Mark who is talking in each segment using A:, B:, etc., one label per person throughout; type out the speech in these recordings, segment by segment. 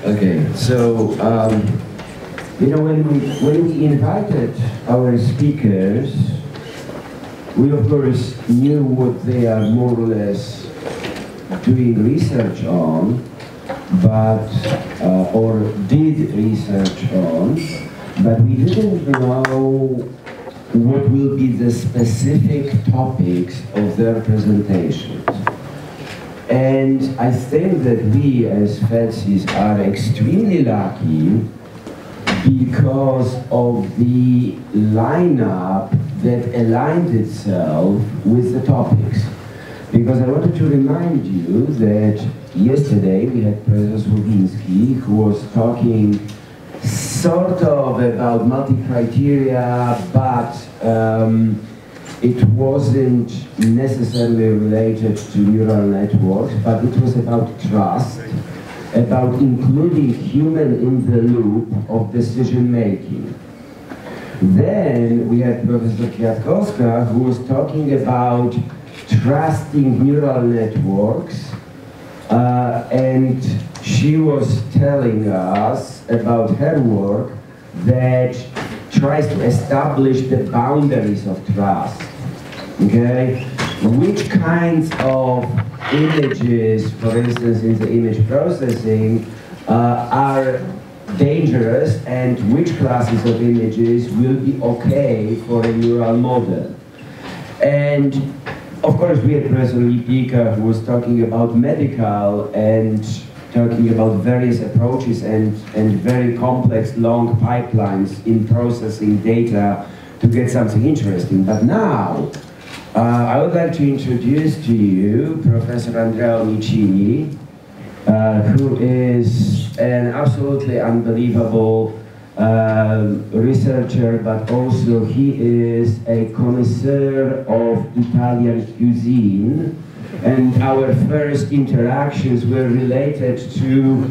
A: Okay, so when we invited our speakers, we of course knew what they are more or less doing research on, but or did research on, but we didn't know what will be the specific topics of their presentations. And I think that we as FEDSIS are extremely lucky because of the lineup that aligned itself with the topics. Because I wanted to remind you that yesterday we had Professor Słowiński who was talking sort of about multi-criteria, but it wasn't necessarily related to neural networks, but it was about trust, about including human in the loop of decision making. Then we had Professor Kwiatkowska who was talking about trusting neural networks, and she was telling us about her work that tries to establish the boundaries of trust. Okay? Which kinds of images, for instance, in the image processing, are dangerous, and which classes of images will be okay for a neural model. And of course, we had Professor Lipika who was talking about medical and talking about various approaches and very complex, long pipelines in processing data to get something interesting. But now, I would like to introduce to you Professor Andrea Micini, who is an absolutely unbelievable researcher, but also he is a connoisseur of Italian cuisine. And our first interactions were related to,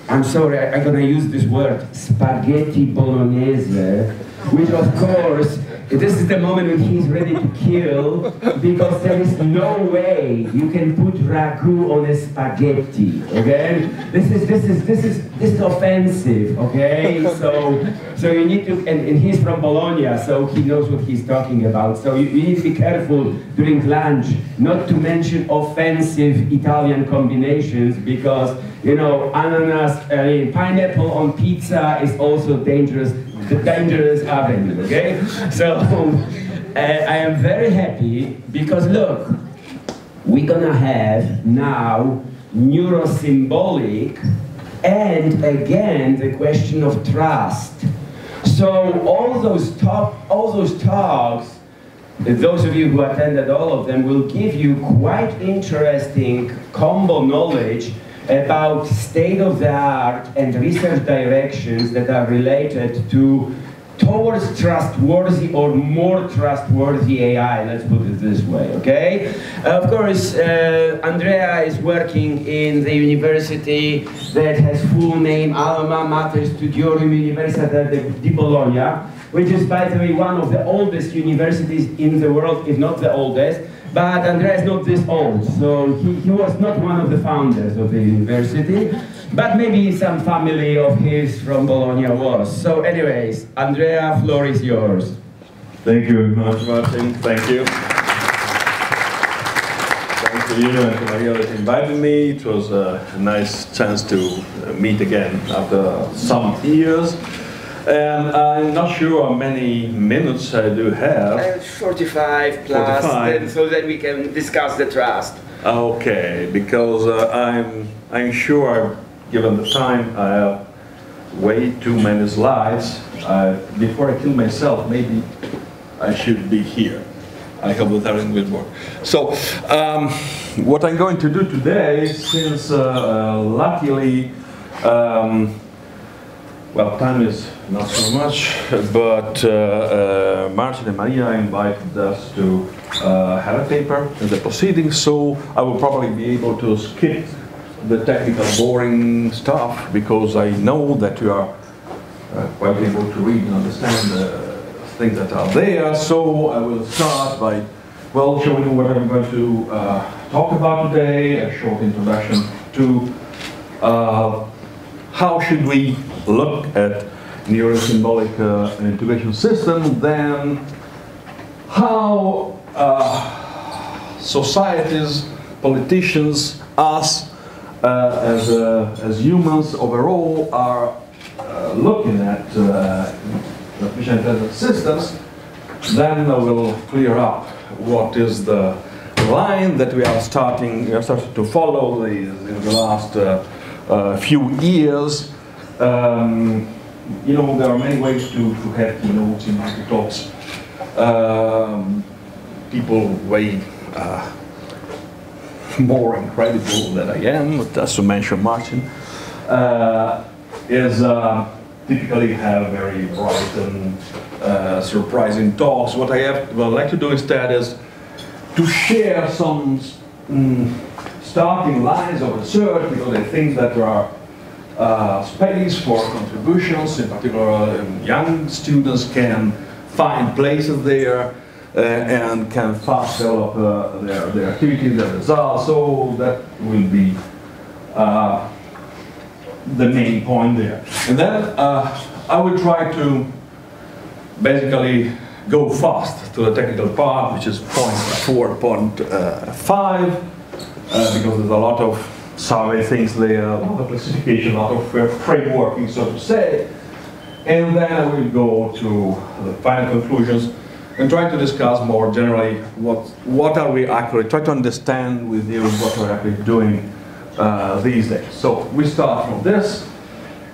A: I'm sorry, I'm going to use this word, spaghetti bolognese, which of course, this is the moment when he's ready to kill, because there is no way you can put ragu on a spaghetti, okay? This is offensive, okay? So you need to, and he's from Bologna, so he knows what he's talking about. So you need to be careful during lunch not to mention offensive Italian combinations, because, you know, ananas, pineapple on pizza is also dangerous. The dangerous avenue, okay? So I am very happy because look, we're gonna have now neurosymbolic and again the question of trust. So all those talks, those of you who attended all of them, will give you quite interesting combo knowledge about state-of-the-art and research directions that are related towards trustworthy or more trustworthy AI, let's put it this way, okay? Of course, Andrea is working in the university that has full name Alma Mater Studiorum Universitatea di Bologna, which is, by the way, one of the oldest universities in the world, if not the oldest. But Andrea is not this old, so he was not one of the founders of the university, but maybe some family of his from Bologna was. So anyways, Andrea, floor is yours.
B: Thank you very much, Martin. Thank you. Thanks to you and to Maria that invited me. It was a nice chance to meet again after some years. And I'm not sure how many minutes I do have.
A: 45 plus, 45. So that we can discuss the trust.
B: Okay, because I'm sure, given the time, I have way too many slides. Before I kill myself, maybe I should be here. I hope that everything will work. So, what I'm going to do today, since luckily, well, time is not so much, but Martin and Maria invited us to have a paper in the proceedings, so I will probably be able to skip the technical boring stuff, because I know that you are quite able to read and understand the things that are there. So I will start by, well, showing you what I'm going to talk about today, a short introduction to how should we look at neurosymbolic integration system, then how societies, politicians, us as humans overall are looking at artificial intelligence systems, then I will clear up what is the line that we are starting to follow in the last few years. You know, there are many ways to have keynotes in market talks. People way more incredible than I am, but just to mention Martin, typically have very bright and surprising talks. What I would like to do instead is to share some starting lines of research, because I think that there are space for contributions. In particular, young students can find places there and can fast develop their activities, their results. So that will be the main point there. And then I will try to basically go fast to the technical part, which is point 4.5, because there's a lot of survey things there, a lot of classification, a lot of frameworking, so to say. And then I will go to the final conclusions and try to discuss more generally what are we actually, try to understand with you what we're actually doing these days. So we start from this,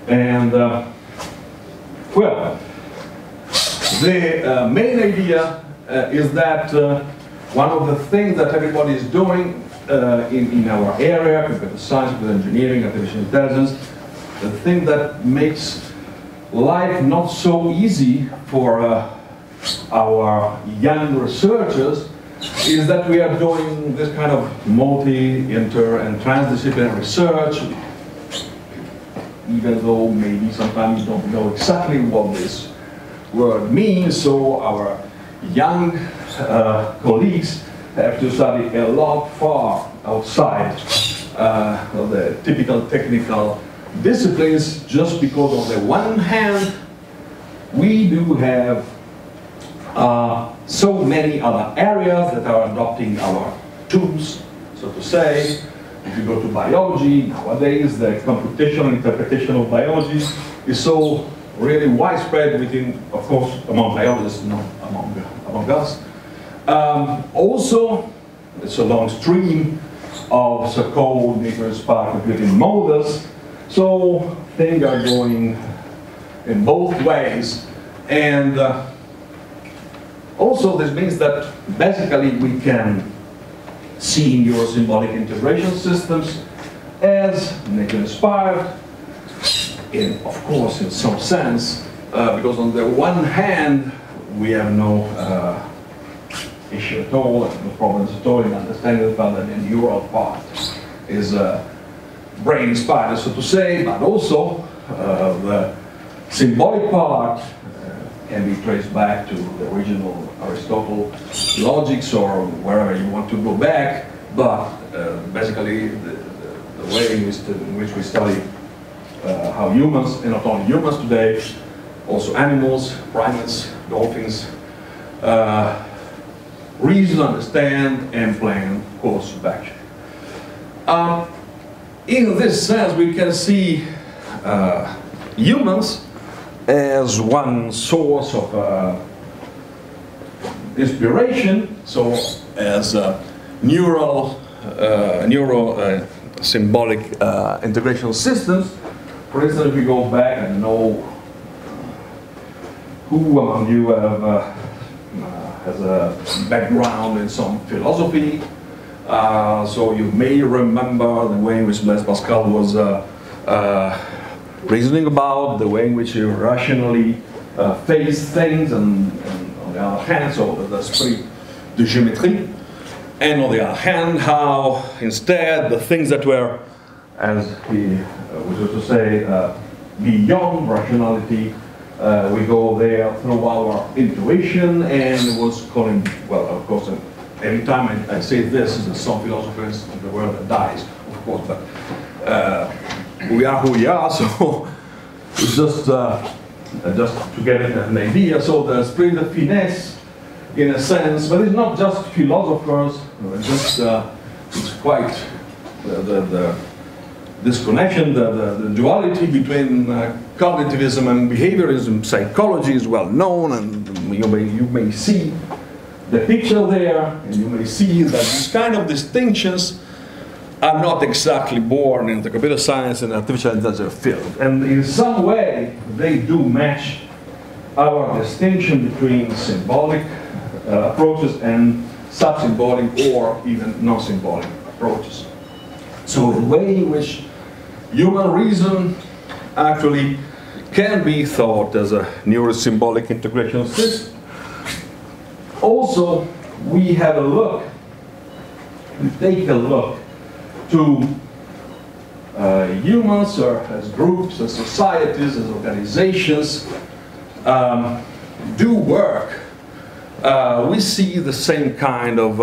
B: and well, the main idea is that one of the things that everybody is doing in our area, computer science, computer engineering, artificial intelligence, the thing that makes life not so easy for our young researchers is that we are doing this kind of multi, inter, and transdisciplinary research, even though maybe sometimes you don't know exactly what this word means. So our young colleagues have to study a lot far outside of the typical technical disciplines, just because on the one hand we do have so many other areas that are adopting our tools, so to say. If you go to biology, nowadays the computational interpretation of biology is so really widespread within, of course, among biologists, not among us. Also, it's a long stream of so-called nature-inspired computing models. So things are going in both ways. And also this means that basically we can see neurosymbolic integration systems as nature-inspired, of course, in some sense, because on the one hand, we have no issue at all, no problems at all in understanding the fact that the neural part is brain-inspired, so to say, but also the symbolic part can be traced back to the original Aristotle logics or wherever you want to go back, but basically the way in which we study how humans, and not only humans today, also animals, primates, dolphins, reason, understand, and plan course of action. In this sense, we can see humans as one source of inspiration, so as neural symbolic integration systems. For instance, if we go back, I don't know who among you has a background in some philosophy, so you may remember the way in which Blaise Pascal was reasoning about, the way in which you rationally face things, and on the other hand, so the esprit de géométrie, and on the other hand, how instead the things that were, as he was used to say, beyond rationality, we go there through our intuition, and was calling, well, of course, every time I say this, there's some philosophers in the world that dies, of course, but we are who we are, so it's just to get an idea. So there's pretty the finesse in a sense, but it's not just philosophers, it's quite the disconnection, the duality between cognitivism and behaviorism. Psychology is well known, and you may see the picture there, and you may see that these kind of distinctions are not exactly born in the computer science and artificial intelligence field. And in some way, they do match our distinction between symbolic approaches and sub-symbolic or even non-symbolic approaches. So the way in which human reason actually can be thought as a neurosymbolic integration system. Also, we take a look to humans as groups, as societies, as organizations do work. We see the same kind of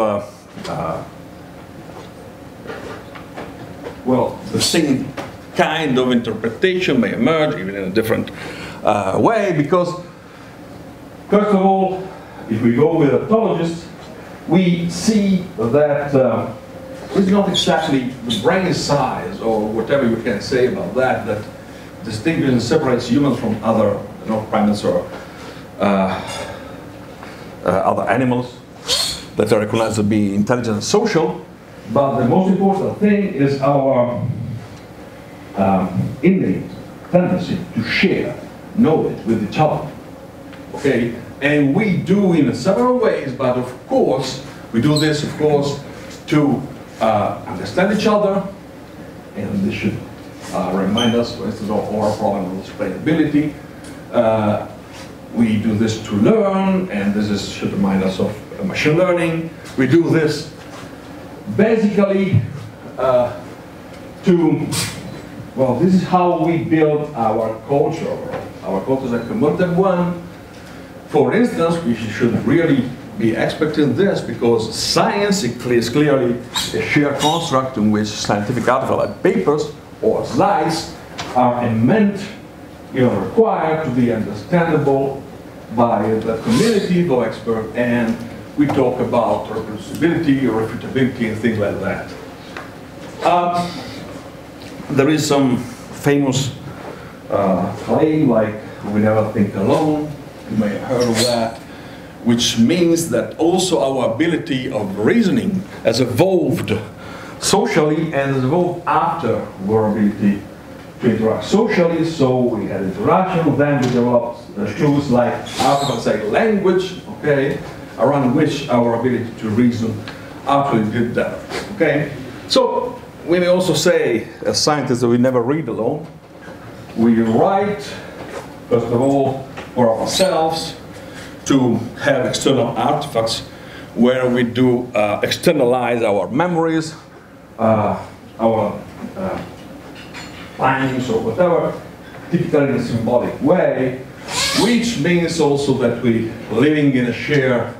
B: the same kind of interpretation may emerge, even in a different way, because first of all, if we go with ontologists, we see that it's not exactly the brain size or whatever you can say about that distinguishes and separates humans from other primates or other animals that are recognized to be intelligent and social. But the most important thing is our innate tendency to share knowledge with each other. Okay, and we do in several ways, but of course we do this, of course, to understand each other, and this should remind us, for instance, of our problem of explainability. We do this to learn, and should remind us of machine learning. We do this basically this is how we build our culture. Our culture is a cumulative one. For instance, we should really be expecting this because science is clearly a shared construct in which scientific articles like papers or slides are required to be understandable by the community of experts, and we talk about reproducibility or refutability and things like that. There is some famous claim like "we never think alone." You may have heard of that, which means that also our ability of reasoning has evolved socially and has evolved after our ability to interact socially. So we had interaction, then we developed tools like language, okay, around which our ability to reason actually did that, okay? So we may also say, as scientists, that we never read alone. We write, first of all, for ourselves to have external artifacts where we do externalize our memories, our plans or whatever, typically in a symbolic way, which means also that we living in a shared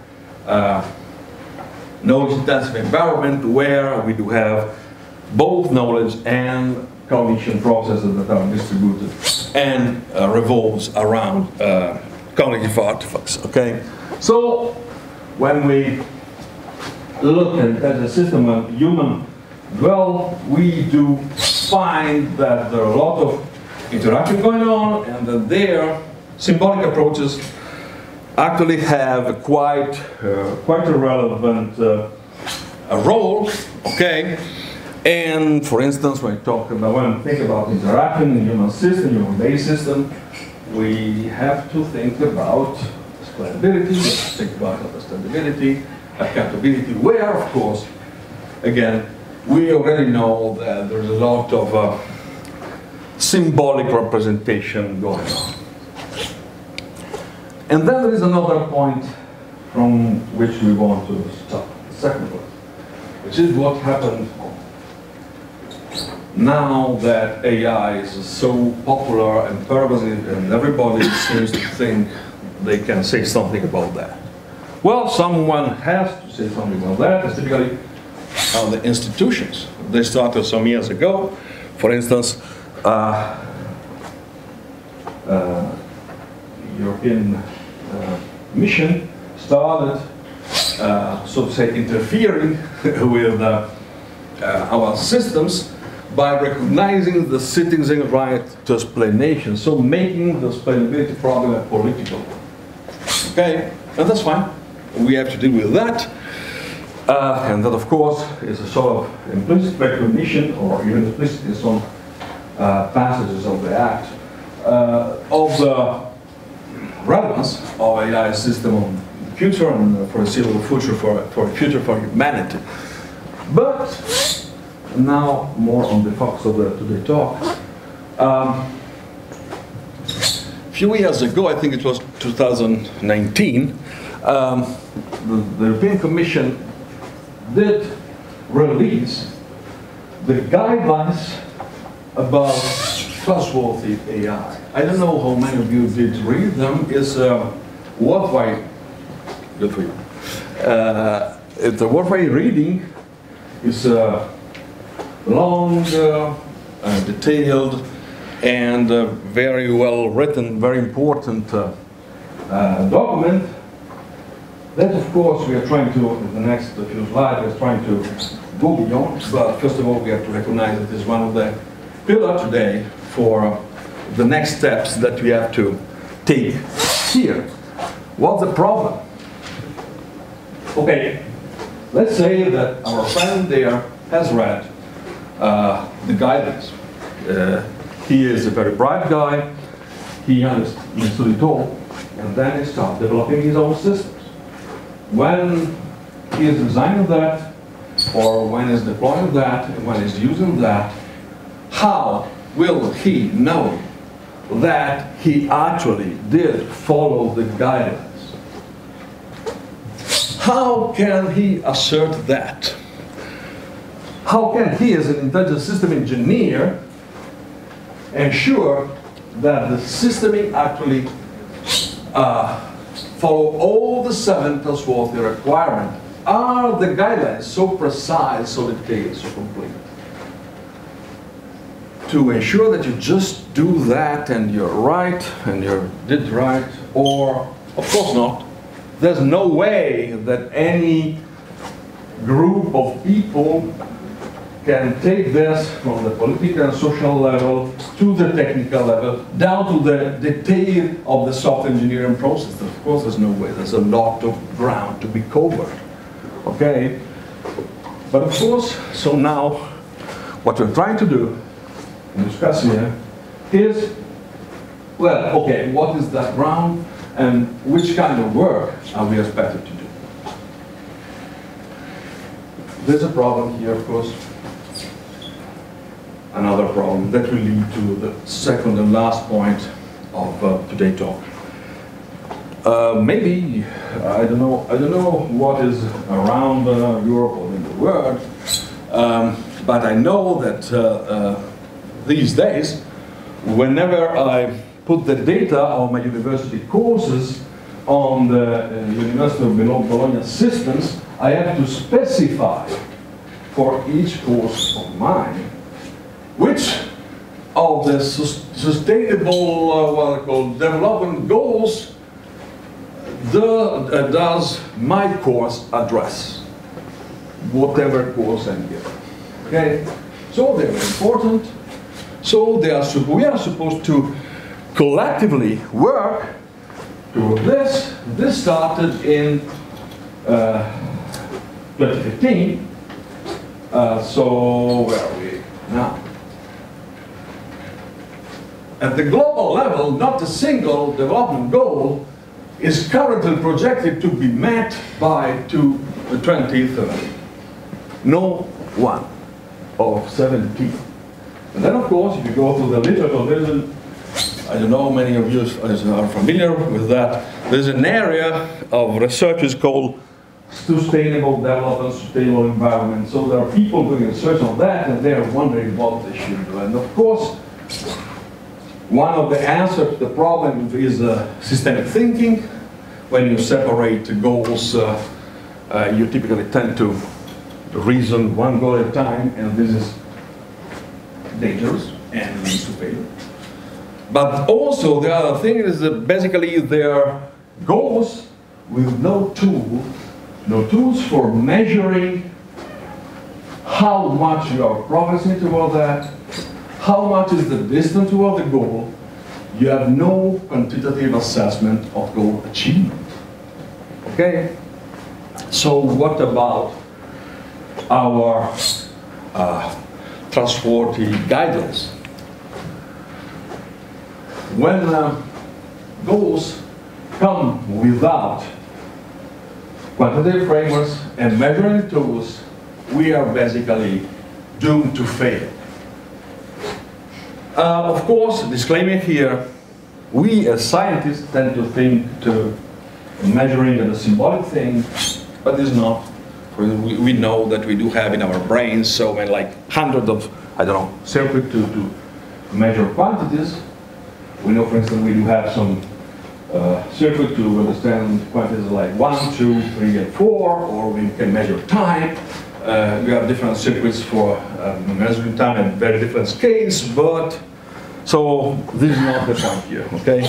B: knowledge-intensive environment where we do have both knowledge and cognition processes that are distributed and revolves around cognitive artifacts, okay? So when we look at the system of human, we do find that there are a lot of interaction going on and that their symbolic approaches actually have a quite a relevant role, okay? And for instance, when we think about interaction in human system, human-based system, we have to think about explainability, we have to think about understandability, accountability, where, of course, again, we already know that there's a lot of symbolic representation going on. And then there is another point from which we want to start, the second point, which is what happened now that AI is so popular and pervasive and everybody seems to think they can say something about that. Well, someone has to say something about that. It's typically the institutions. They started some years ago. For instance, European mission started, so to say, interfering with our systems by recognizing the citizen right to explanation, so making the explainability problem a political one. Okay, and that's fine. We have to deal with that. And that, of course, is a sort of implicit recognition, or even implicit in some passages of the Act, of the relevance of AI system on the future and for a civil future, for a future for humanity. But now more on the focus of today's talk. A few years ago, I think it was 2019, the European Commission did release the guidelines about trustworthy AI. I don't know how many of you did read them. It's worthwhile. Good for you. It's a worthwhile reading. It's long, detailed, and very well written, very important document. That, of course, we are trying to, in the next few slides, we're trying to go beyond. But first of all, we have to recognize that it's one of the pillars today for the next steps that we have to take here. What's the problem? Okay, let's say that our friend there has read the guidance. He is a very bright guy. He understood it all, and then he started developing his own systems. When he is designing that, or when he's deploying that, and when he's using that, how will he know that he actually did follow the guidelines? How can he assert that? How can he, as an intelligent system engineer, ensure that the system actually follow all the 7 trustworthy requirements? Are the guidelines so precise, so detailed, so complete? To ensure that you just do that and you're right and you did right, or of course not. There's no way that any group of people can take this from the political and social level to the technical level, down to the detail of the software engineering process. Of course, there's no way. There's a lot of ground to be covered. Okay? But of course, so now, what we're trying to do, and discuss here, is, well, okay, what is that ground, and which kind of work are we expected to do? There's a problem here, of course. Another problem that will lead to the second and last point of today's talk. Maybe I don't know what is around Europe or in the world, but I know that these days, whenever I put the data of my university courses on the University of Bologna systems, I have to specify for each course of mine which of the sustainable what I call development goals does my course address, whatever course I'm given. Okay, so they're important. So we are supposed to collectively work toward this. This started in 2015. So where are we now? At the global level, not a single development goal is currently projected to be met by 2030. No one of 17. And then, of course, if you go to the literature, I don't know how many of you are familiar with that. There's an area of research is called sustainable development, sustainable environment. So there are people doing research on that, and they're wondering what they should do. And of course, one of the answers to the problem is systemic thinking. When you separate goals, you typically tend to reason one goal at a time, and this is dangerous. and leads to failure. But also the other thing is that basically their goals with no tools for measuring how much you are progressing toward that, how much is the distance toward the goal. You have no quantitative assessment of goal achievement. Okay? So what about our trustworthy guidelines? When goals come without quantitative frameworks and measuring tools, we are basically doomed to fail. Of course, disclaimer here, we as scientists tend to think to measuring as a symbolic thing, but it's not. We know that we do have in our brains so many, like hundreds of, I don't know, circuits to measure quantities. We know, for instance, we do have some circuit to understand quantities like 1, 2, 3, and 4, or we can measure time. We have different circuits for measuring time at very different scales, but so this is not the point here, okay?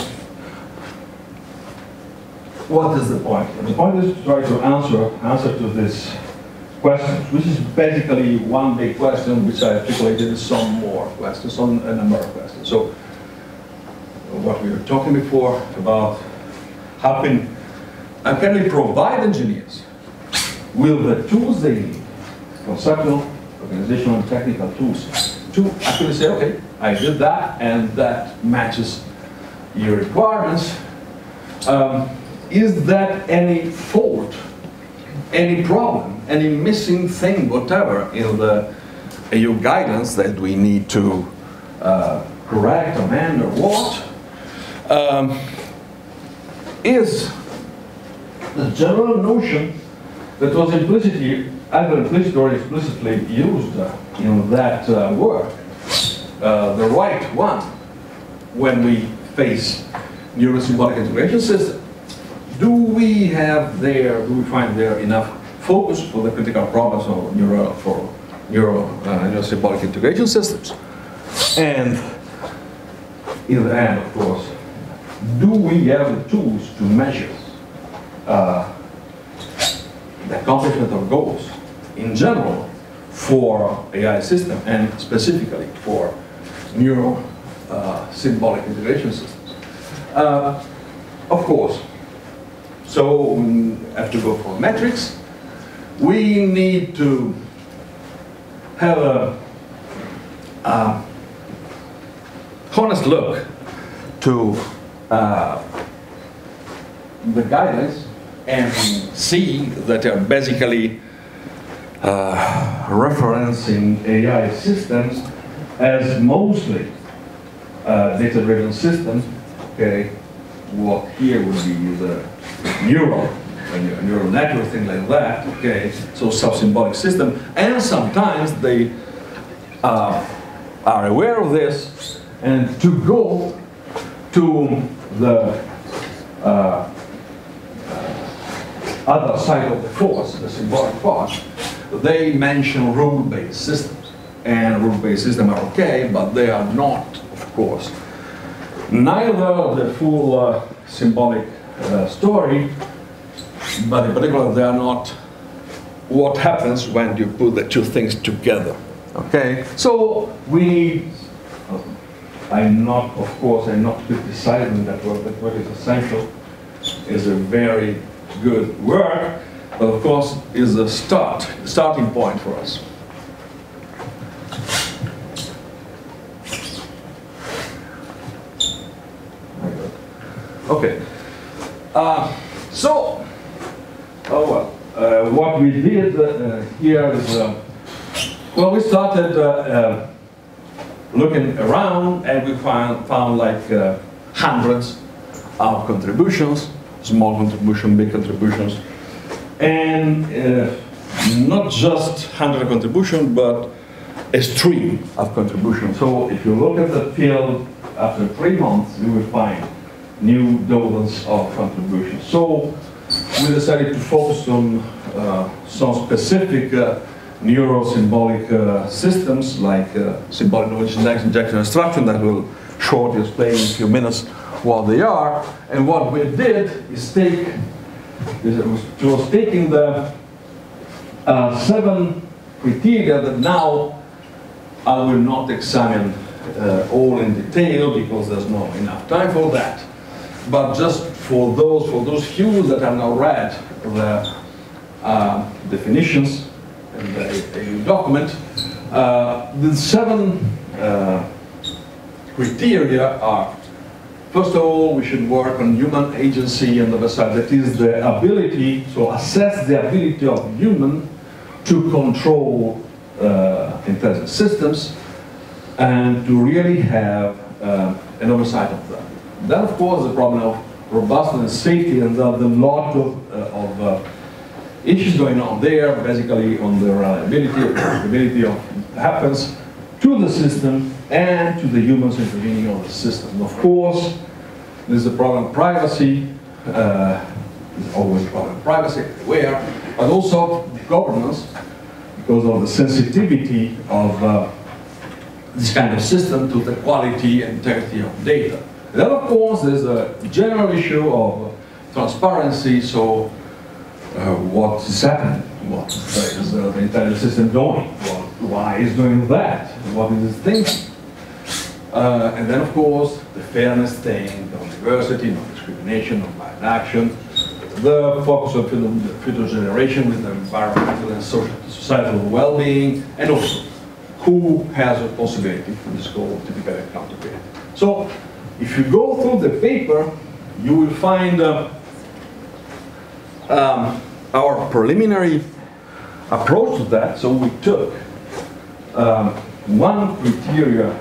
B: What is the point? The point is to try to answer to this question, which is basically one big question, which I articulated some more questions, on a number of questions. So what we were talking before about how can we provide engineers with the tools they need, conceptual, organizational, and technical tools, to actually say, okay, I did that, and that matches your requirements. Is that any fault, any problem, any missing thing, whatever, in your guidance that we need to correct, amend, or what? Is the general notion that was implicitly, either implicit or explicitly used in that work, the right one when we face neurosymbolic integration system? Do we find there enough focus for the critical problems of neurosymbolic integration systems? And in the end, of course, do we have the tools to measure the accomplishment of goals in general for AI system and specifically for symbolic integration systems? Of course. So we have to go for metrics. We need to have a honest look to the guidelines and see that they are basically referencing AI systems as mostly data-driven systems. Okay, what here would be the neural network, thing like that. Okay, so sub-symbolic system, and sometimes they are aware of this, and to go to the other side of the force, the symbolic part, they mention rule-based systems. And rule-based systems are okay, but they are not, of course, neither the full symbolic story, but in particular they are not what happens when you put the two things together. Okay, so we need, I'm not criticizing that work. That work is essential, is a very good work, but of course is a starting point for us. Okay, what we did here is, well, we started looking around, and we found like hundreds of contributions, small contributions, big contributions, and not just 100 contributions, but a stream of contributions. So if you look at the field after 3 months, you will find new dozens of contributions. So we decided to focus on some specific neurosymbolic systems like symbolic knowledge injection instruction that will shortly explain in a few minutes what they are. And what we did is was taking the 7 criteria that now I will not examine all in detail because there's not enough time for that. But just for those few that have now read the definitions in the document, the 7 criteria are: first of all, we should work on human agency on the other side. That is the ability to assess the ability of human to control intelligent systems and to really have an oversight of them. Then, of course, the problem of robustness and safety, and the lot of issues going on there, basically on the reliability of what happens to the system and to the humans intervening on the system. And of course, there's a problem of privacy. There's always a problem of privacy everywhere, but also governance, because of the sensitivity of this kind of system to the quality and integrity of data. And then, of course, there's a general issue of transparency. So, what is happening? What is the intelligence system doing? Why is doing that? What is it thinking? And then, of course, the fairness thing, no diversity, no discrimination, no blind action, the focus of future generation with the environmental and societal well-being, and also who has responsibility for this called typical accountability. So, if you go through the paper, you will find our preliminary approach to that. So we took one criterion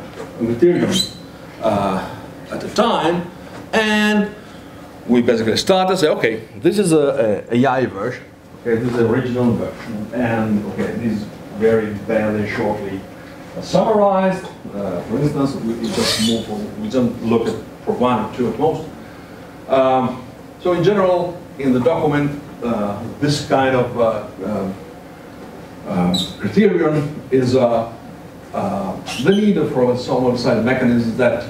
B: at a time, and we basically started to say, okay, this is a AI version. Okay, this is the original version, and okay, this is very badly shortly summarized. For instance, we just look at for 1 or 2 at most. So in general, in the document, this kind of criterion is the need for some oversight mechanisms that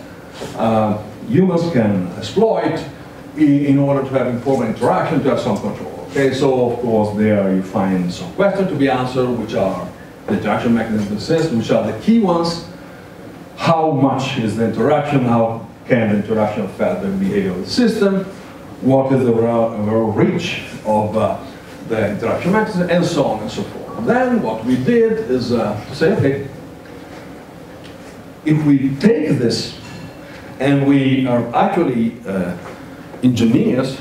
B: humans can exploit in order to have informal interaction, to have some control. Okay, so of course there you find some questions to be answered, which are the interaction mechanisms exist, which are the key ones. How much is the interaction? How can the interaction affect the behavior of the system? What is the reach of the interaction mechanism, and so on and so forth. Then what we did is to say, okay, if we take this and we are actually engineers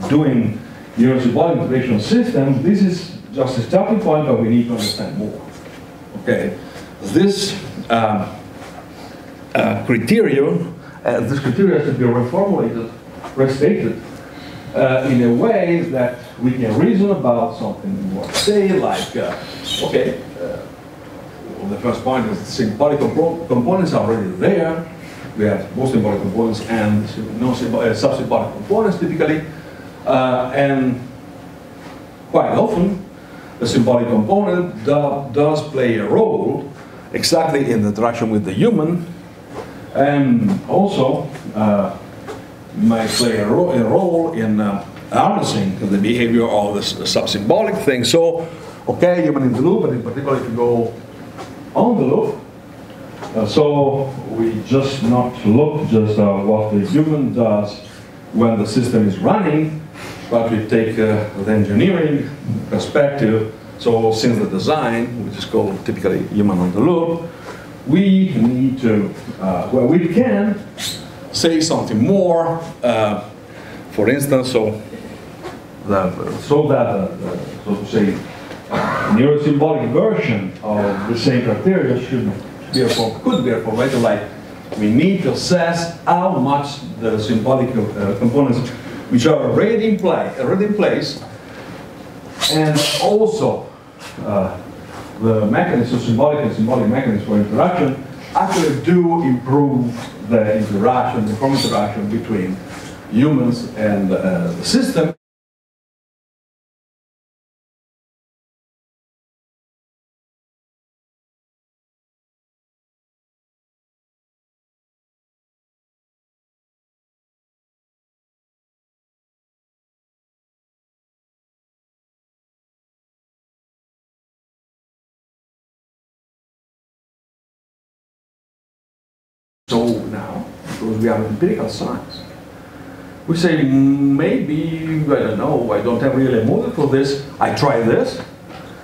B: doing neurosymbolic integration systems, this is just a starting point, but we need to understand more. Okay, this criterion has to be reformulated, restated in a way that we can reason about something we want to say, like, okay, the first point is the symbolic components are already there. We have both symbolic components and sub-symbolic components typically, and quite often the symbolic component does play a role exactly in the interaction with the human, and also might play a role in harnessing the behavior of the sub-symbolic thing. So, okay, human in the loop, and in particular if you go on the loop, so we just not look just what the human does when the system is running, but we take the engineering perspective. So since the design, which is called typically human on the loop, we need to, well, we can say something more. For instance, so that so to say, neurosymbolic version of the same criteria could be formulated like, we need to assess how much the symbolic components which are already in place, and also the mechanism, symbolic and symbolic mechanisms for interaction actually do improve the interaction, the informal interaction between humans and the system. know now, because we have empirical science. We say, maybe, I don't know, I don't have really a model for this, I try this,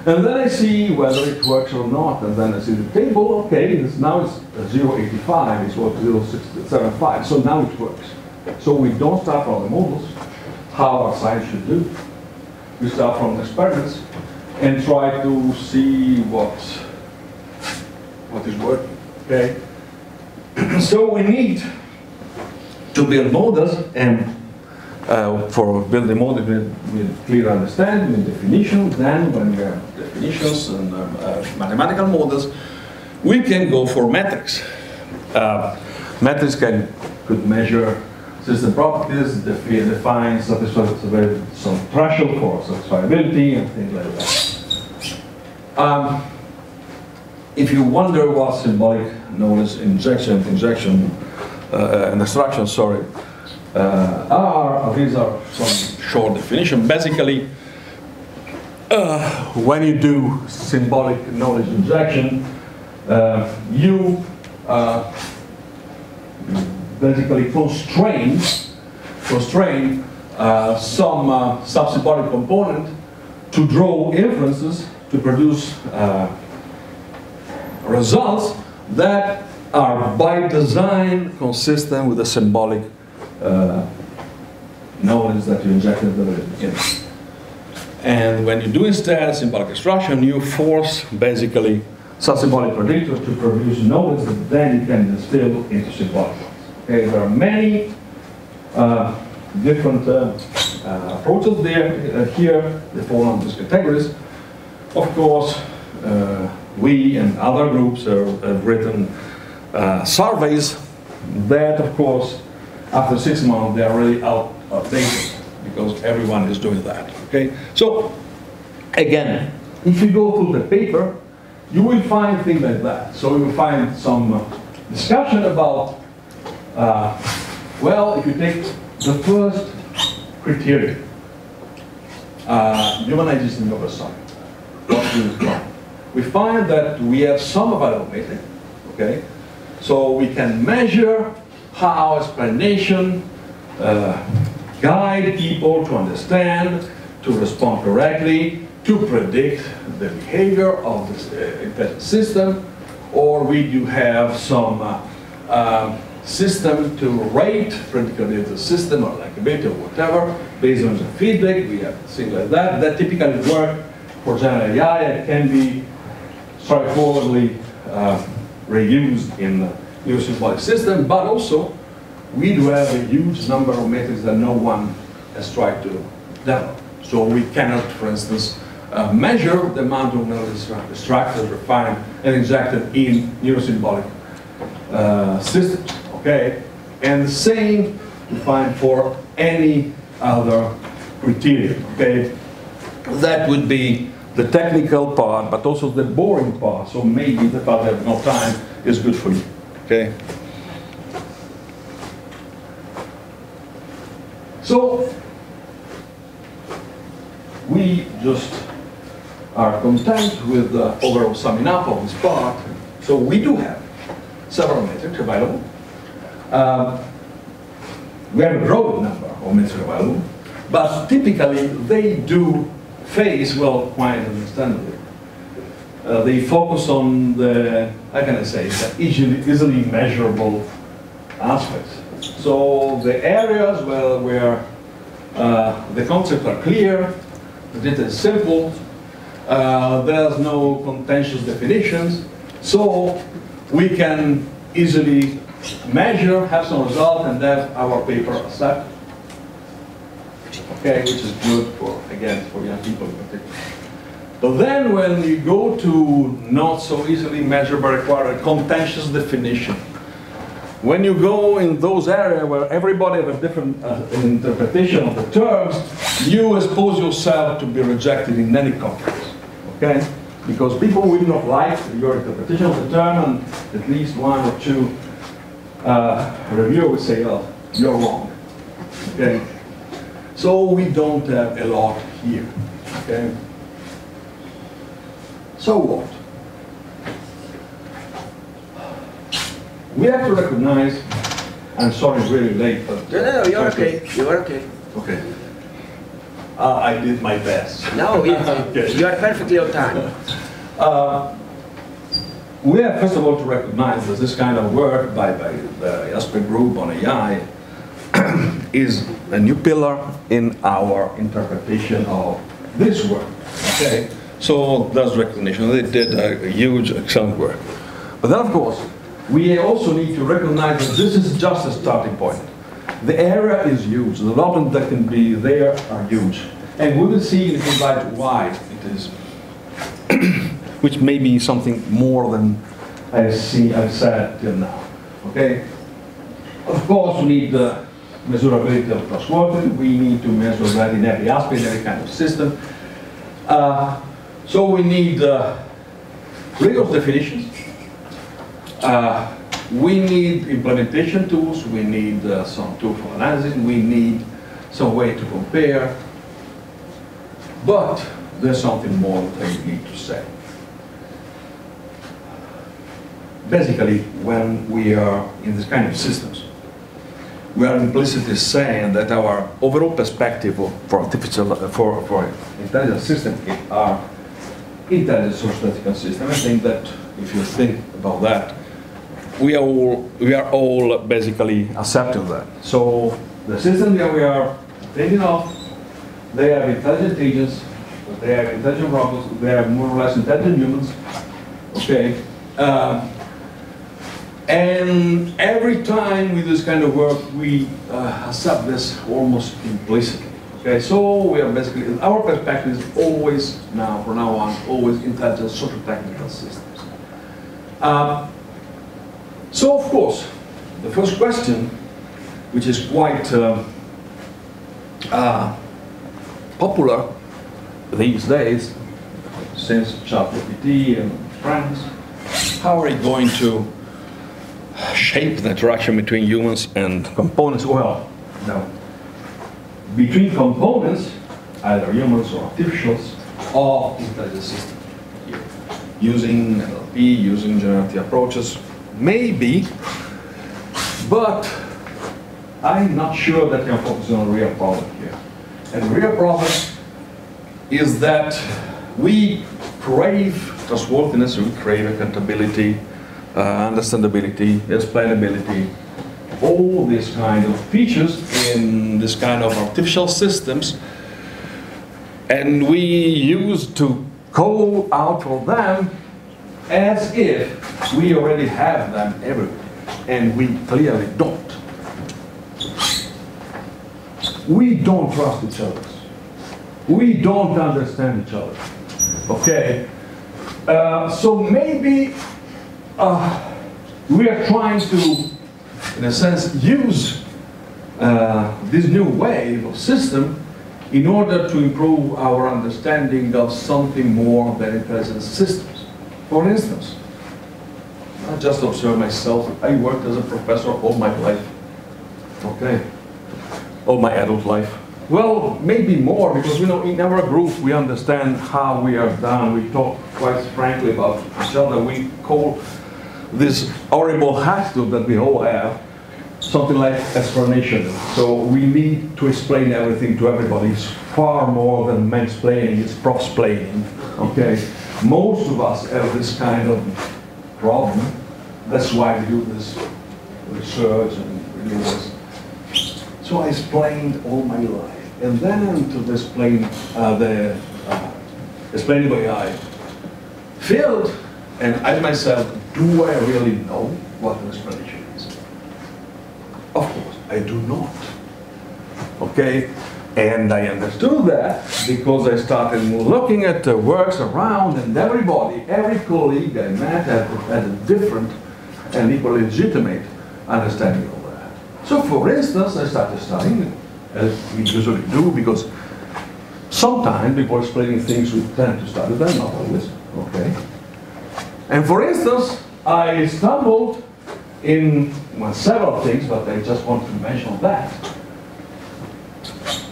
B: and then I see whether it works or not, and then I see the table, okay, now it's 0.85, it's what 0.675, so now it works. So we don't start from the models, how our science should do. We start from experiments and try to see what is working, okay? So we need to build models, and for building models with clear understanding and definition. Then when we have definitions and mathematical models, we can go for metrics. Metrics could measure system properties, define some threshold for satisfiability and things like that. If you wonder what symbolic knowledge injection and extraction, these are some short definition. Basically, when you do symbolic knowledge injection, you basically constrain some symbolic component to draw inferences to produce results that are by design consistent with the symbolic knowledge that you injected at the very beginning. And when you do instead symbolic extraction, you force basically some symbolic predictor to produce knowledge that then you can distill into symbolic ones. Okay, there are many different approaches there. Here they fall under these categories. Of course, we and other groups have written surveys that, of course, after 6 months, they are really outdated because everyone is doing that. Okay, so again, if you go through the paper, you will find things like that. So you will find some discussion about, well, if you take the first criteria, humanizing of a site, what is wrong? We find that we have some available metric, okay? So we can measure how explanation guide people to understand, to respond correctly, to predict the behavior of this intelligent system, or we do have some system to rate predictability of the system or likability or whatever based on the feedback. We have things like that that typically work for general AI and can be straightforwardly reused in the new symbolic system, but also we do have a huge number of metrics that no one has tried to develop. So we cannot, for instance, measure the amount of knowledge extracted, refined, and injected in neurosymbolic systems, okay? And the same to find for any other criteria, okay? That would be the technical part, but also the boring part. So maybe the part that no time is good for you, okay? So we just are content with the overall summing up of this part. So we do have several metrics available. We have a broad number of metrics available, but typically they do face, well, quite understandably. They focus on the, how can I say, the easily measurable aspects. So the areas where the concepts are clear, the data is simple, there's no contentious definitions, so we can easily measure, have some result, and have our paper accepted. Okay, which is good for, again, for young people in particular. But then when you go to not so easily measurable, require a contentious definition. When you go in those areas where everybody has a different interpretation of the terms, you expose yourself to be rejected in any context, okay? Because people will not like your interpretation of the term, and at least one or two reviewers will say, oh, you're wrong, okay? So we don't have a lot here, okay? So what? we have to recognize, I'm sorry it's really late, but...
A: No, you're okay, you are okay.
B: Okay. I did my best.
A: No,
B: Okay.
A: you are perfectly on time.
B: We have first of all to recognize that this kind of work by the Aspect Group on AI is a new pillar in our interpretation of this work. Okay, so that's recognition. They did a huge, excellent work. But then, of course, we also need to recognize that this is just a starting point. The area is huge. The development that can be there are huge, and we will see in a slide why it is. Which may be something more than I've said till now. Okay. Of course, we need the measurability of trustworthiness. We need to measure that in every aspect, every kind of system. So we need rigorous definitions. We need implementation tools. We need some tool for analysis. We need some way to compare. But there's something more that I need to say. Basically, when we are in this kind of systems, we are implicitly saying that our overall perspective for intelligent systems are intelligent statistical systems. I think that if you think about that, we are all basically accepting that. So the systems that we are thinking of, they have intelligent agents, they have intelligent robots, they have more or less intelligent humans. Okay. And every time we do this kind of work, we accept this almost implicitly. Okay, so we are basically, our perspective is always now, from now on, always intelligent social technical systems. So of course, the first question, which is quite popular these days, since ChatGPT and friends, how are we going to shape the interaction between humans and components? Well, no. Between components, either humans or artificials, of intelligent systems. Using NLP, using generative approaches, maybe, but I'm not sure that you're focusing on a real problem here. And the real problem is that we crave trustworthiness, we crave accountability, understandability, explainability, all these kind of features in this kind of artificial systems, and we used to call out for them as if we already have them everywhere, and we clearly don't. We don't trust each other. We don't understand each other. Okay? So maybe we are trying to, in a sense, use this new wave of system in order to improve our understanding of something more than intelligent systems. For instance, I just observe myself. I worked as a professor all my life. Okay? All my adult life. Well, maybe more, because we know in our group we understand how we are done. We talk quite frankly about each other. We call this horrible attitude that we all have something like explanation. So we need to explain everything to everybody. It's far more than mansplaining, it's prosplaining. Okay? Most of us have this kind of problem. That's why we do this research and we do this. So I explained all my life. And then to explain the explaining AI failed, and I myself, do I really know what an explanation is? Of course, I do not. Okay? And I understood that because I started looking at the works around, and everybody, every colleague I met had a different and equally legitimate understanding of that. So for instance, I started studying, as we usually do, because sometimes before explaining things we tend to study them, not always. Okay? And for instance, I stumbled in several things, but I just want to mention that.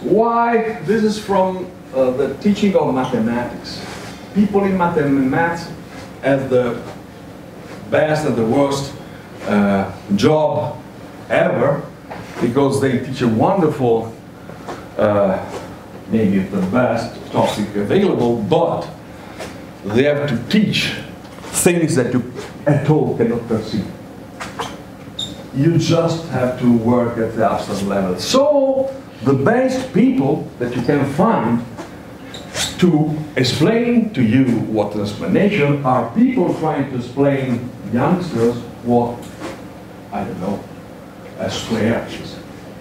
B: Why? This is from the teaching of mathematics. People in mathematics have the best and the worst job ever, because they teach a wonderful, maybe the best topic available, but they have to teach things that you at all cannot perceive. You just have to work at the abstract level. So the best people that you can find to explain to you what an explanation are people trying to explain youngsters what, I don't know, a square is,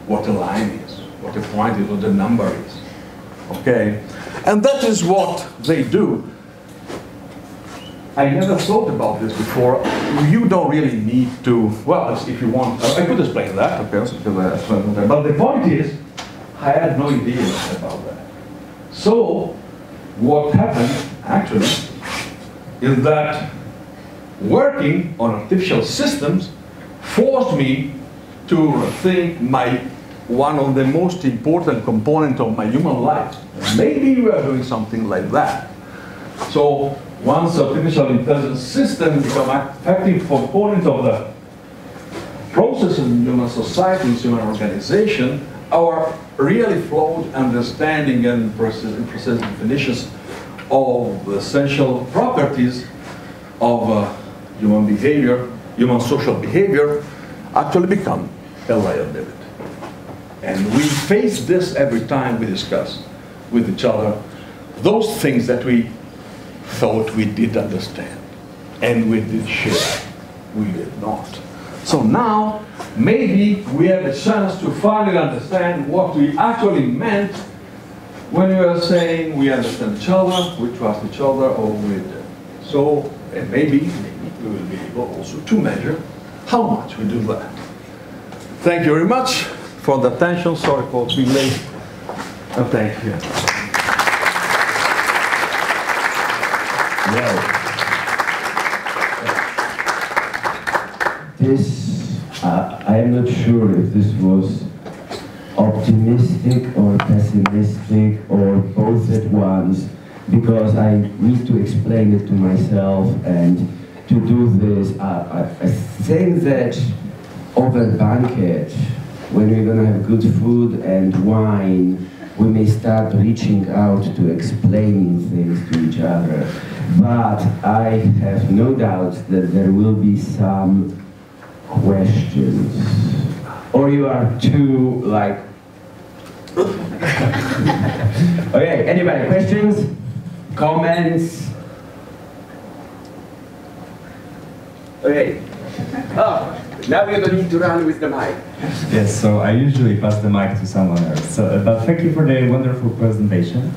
B: what a line is, what a point is, what a number is. Okay? And that is what they do. I never thought about this before. You don't really need to, well, if you want, I could explain that, okay, but the point is, I had no idea about that. So, what happened, actually, is that working on artificial systems forced me to think one of the most important components of my human life. Maybe we are doing something like that. So, once artificial intelligence systems become effective component of the process in human society, in human organization, our really flawed understanding and precise definitions of the essential properties of human behavior, human social behavior, actually become a liability. And we face this every time we discuss with each other those things that we thought we did understand and we did share. We did not. So now, maybe we have a chance to finally understand what we actually meant when we were saying we understand each other, we trust each other, or we did. So, and maybe we will be able also to measure how much we do that. Thank you very much for the attention. Sorry for being late. And thank you.
A: Well, this, I am not sure if this was optimistic or pessimistic or both at once, because I need to explain it to myself, and to do this, I think that over banquet, when we're going to have good food and wine, we may start reaching out to explaining things to each other. But I have no doubt that there will be some questions. Or you are too, like... Okay, anybody, questions? Comments? Okay. Oh, now we don't need to run with the mic.
C: Yes, so I usually pass the mic to someone else. So, but thank you for the wonderful presentation.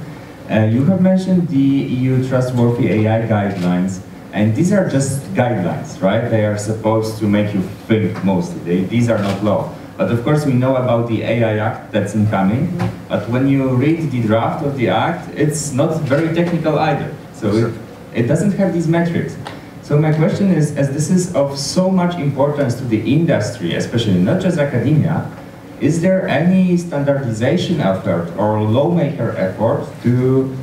C: You have mentioned the EU Trustworthy AI Guidelines, and these are just guidelines, right? They are supposed to make you think mostly. These are not law. But of course we know about the AI Act that's incoming, but when you read the draft of the Act, it's not very technical either. So it doesn't have these metrics. So my question is, as this is of so much importance to the industry, especially not just academia, is there any standardization effort or lawmaker effort to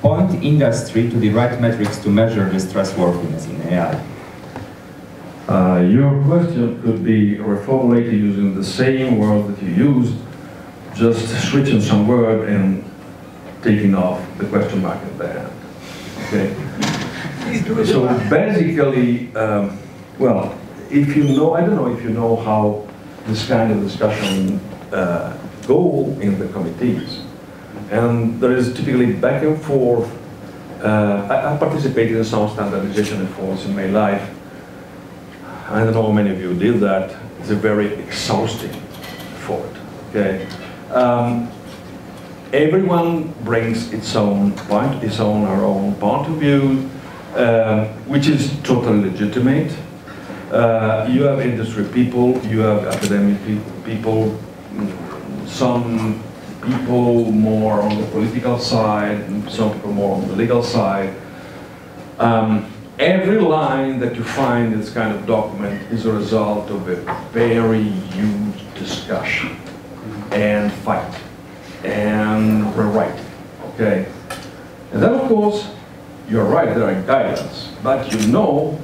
C: point industry to the right metrics to measure this trustworthiness in AI?
B: Your question could be reformulated using the same word that you used, just switching some word and taking off the question mark at the end. Okay? So basically, well, if you know, I don't know if you know how this kind of discussion go in the committees. And there is typically back and forth. I participated in some standardization efforts in my life. I don't know how many of you did that. It's a very exhausting effort. Okay, everyone brings its own point, her own point of view, which is totally legitimate. You have industry people, you have academic people, some people more on the political side, some people more on the legal side. Every line that you find in this kind of document is a result of a very huge discussion and fight and rewriting, okay? And then of course, you're right, there are guidelines, but you know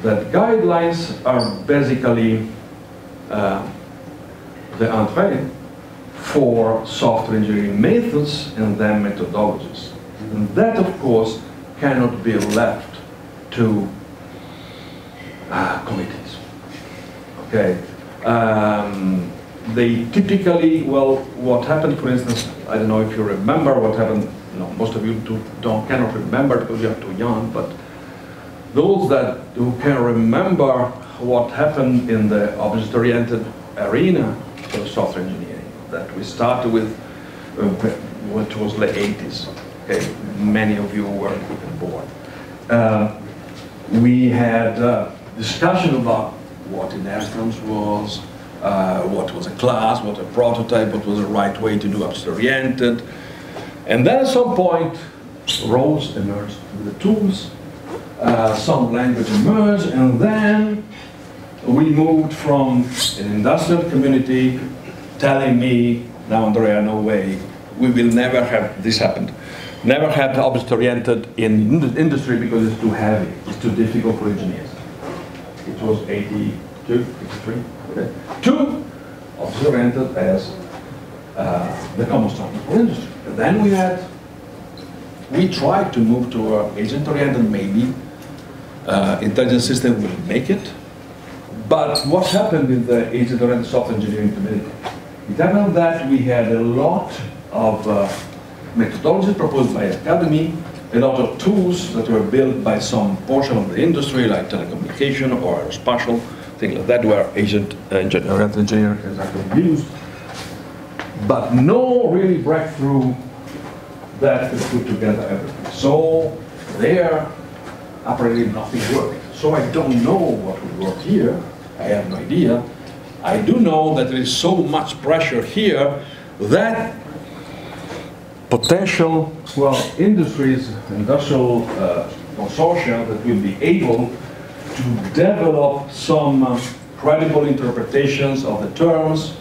B: that guidelines are basically the entree for software engineering methods and then methodologies. And that, of course, cannot be left to committees. Okay. They typically, well, what happened, for instance, I don't know if you remember what happened. No, most of you cannot remember because you are too young, but those who can remember what happened in the object-oriented arena for software engineering, that we started with, which was the 80s. Okay, many of you were born. We had discussion about what inertiums was, what was a class, what a prototype, what was the right way to do object-oriented. And then at some point, roles emerged with the tools, some language emerged, and then we moved from an industrial community telling me, now Andrea, no way, we will never have this happened. Never had object-oriented in industry because it's too heavy, it's too difficult for engineers. It was 82, 83, okay. Two, object-oriented as the common standard for industry. And then we tried to move to agent-oriented, maybe intelligent system will make it. But what happened with the agent-oriented software engineering community? It happened that we had a lot of methodologies proposed by academy, a lot of tools that were built by some portion of the industry, like telecommunication or aerospatial, things like that, where agent-oriented engineering is actually used. But no really breakthrough that could put together everything. So there, apparently nothing worked. So I don't know what would work here. I have no idea. I do know that there is so much pressure here that potential, industries, industrial consortia that will be able to develop some credible interpretations of the terms,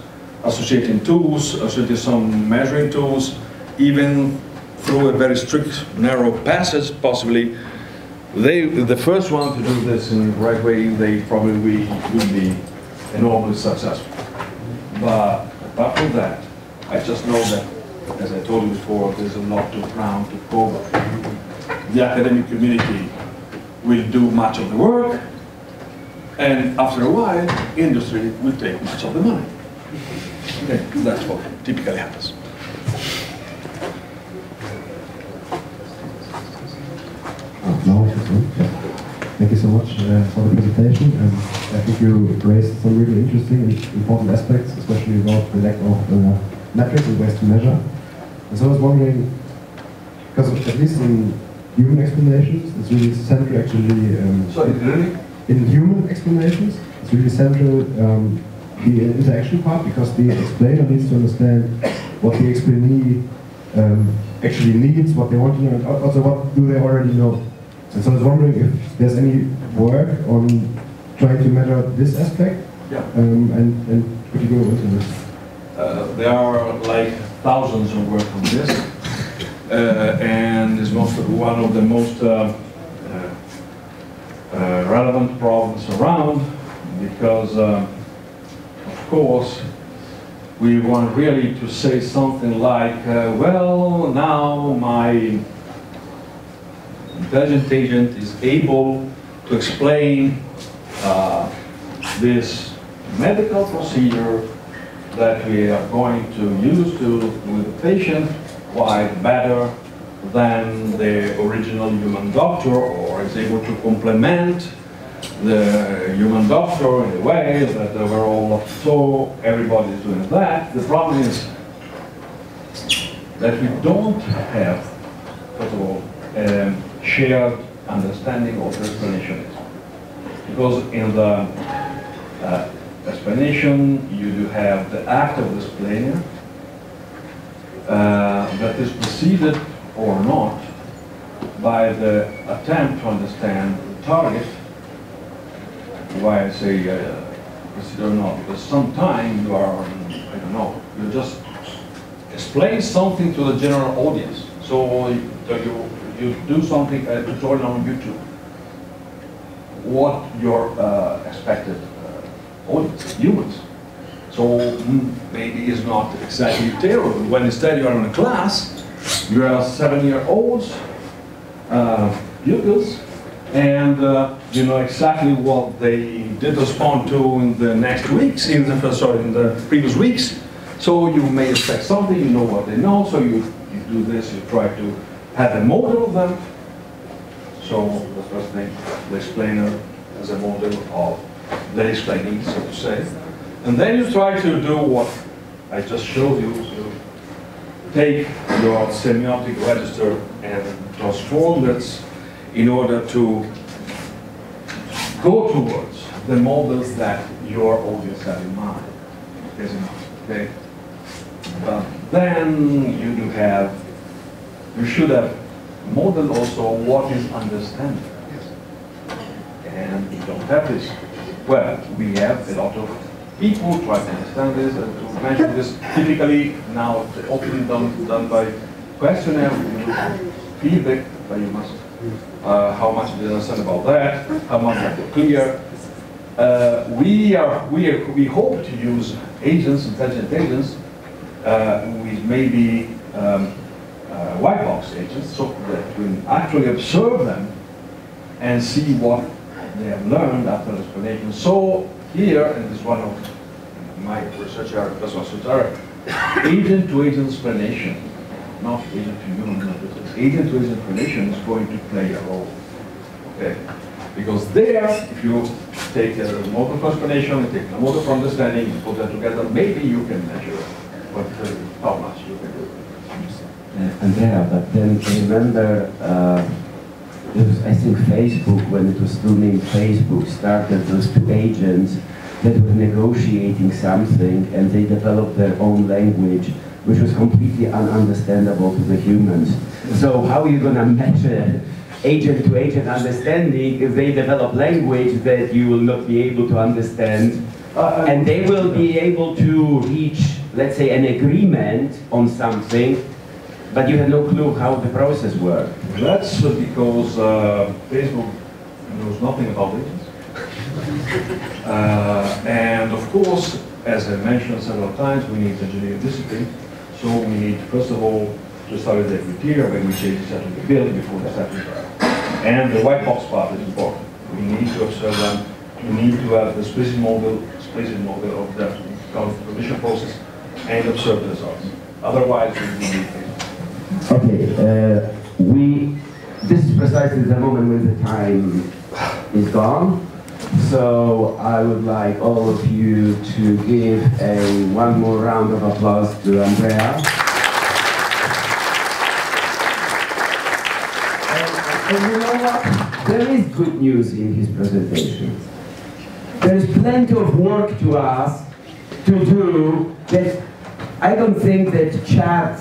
B: associating tools, associating some measuring tools, even through a very strict, narrow passage, possibly. The first one to do this in the right way, they probably will be enormously successful. But apart from that, I just know that, as I told you before, there's a lot to ground to cover. The academic community will do much of the work, and after a while, industry will take much of the money. Okay, that's what typically happens.
D: Thank you so much for the presentation, and I think you raised some really interesting and important aspects, especially about the lack of metrics and ways to measure. And so I was wondering, because at least in human explanations, it's really central actually.
B: Sorry, really?
D: In human explanations, it's really central the interaction part, because the explainer needs to understand what the explainee actually needs, what they want to know, and also what do they already know. And so I was wondering if there's any work on trying to measure this aspect,
B: Yeah.
D: And could you go into this?
B: There are like thousands of work on this, and it's one of the most relevant problems around, because of course we want really to say something like, well, now my intelligent agent is able to explain this medical procedure that we are going to use with the patient quite better than the original human doctor, or is able to complement the human doctor in a way that overall, so everybody is doing that. The problem is that we don't have, first of all, shared understanding of the explanation is. Because in the explanation, you do have the act of the explainer that is preceded or not by the attempt to understand the target. Why I say preceded or not? Because sometimes you are, I don't know, you just explain something to the general audience. So you do something, a tutorial on YouTube. what your expected audience, humans. So maybe it's not exactly terrible. When instead you are in a class, you are 7-year-olds, pupils, and you know exactly what they did respond to in the next weeks, in the previous weeks. So you may expect something, you know what they know, so you do this, you try to have a model of them. So the first thing, the explainer as a model of the explaining, so to say. And then you try to do what I just showed you, so take your semiotic register and transform it in order to go towards the models that your audience have in mind. Okay? But then you should have modeled also what is understanding. And we don't have this. Well, we have a lot of people try to understand this, and to mention this, typically now often done by questionnaire, feedback, but you must, how much do you understand about that, how much are you clear. We hope to use agents, intelligent agents, with maybe white box agents, so that we actually observe them and see what they have learned after the explanation. So here, and this is one of my research area, agent-to-agent explanation, not agent-to-human, agent-to-agent explanation is going to play a role. Okay, because there, if you take a model for explanation, you take a model for understanding, you put them together, maybe you can measure how much you can do.
A: Andrea, but then remember, it was, I think, Facebook, when it was still named Facebook, started those two agents that were negotiating something, and they developed their own language, which was completely ununderstandable to the humans. So how are you going to measure agent-to-agent understanding if they develop language that you will not be able to understand, and they will be able to reach, let's say, an agreement on something, but you have no clue how the process works.
B: That's because Facebook knows nothing about agents. And of course, as I mentioned several times, we need engineering discipline. So we need, first of all, to establish the criteria by which agents have to be built before they start to work. And the white box part is important. We need to observe them. We need to have the explicit model of the cognition process and observe the results. Otherwise, we need things.
A: Okay, this is precisely the moment when the time is gone. So I would like all of you to give one more round of applause to Andrea. And you know what? There is good news in his presentation. There is plenty of work to us to do that I don't think that Chat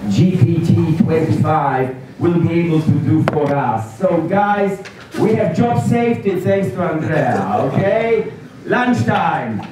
A: GPT 25 will be able to do for us. So guys, we have job safety thanks to Andrea, okay? Lunchtime.